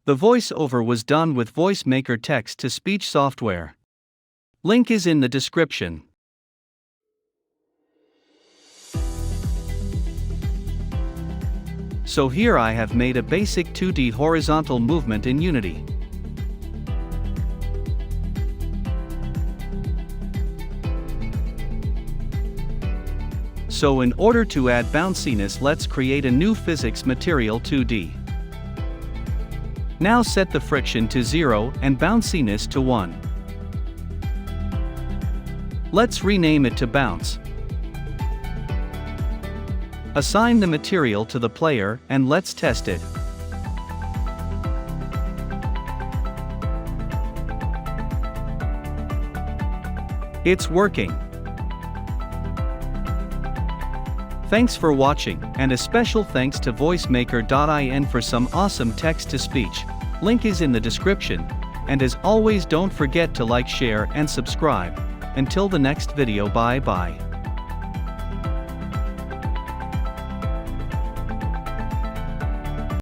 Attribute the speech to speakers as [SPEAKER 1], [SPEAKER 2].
[SPEAKER 1] The voiceover was done with VoiceMaker text-to-speech software. Link is in the description. So here I have made a basic 2D horizontal movement in Unity. So in order to add bounciness, let's create a new physics material 2D. Now set the friction to 0 and bounciness to 1. Let's rename it to Bounce. Assign the material to the player and let's test it. It's working. Thanks for watching, and a special thanks to voicemaker.in for some awesome text-to-speech. Link is in the description, and as always, don't forget to like, share and subscribe. Until the next video, bye bye.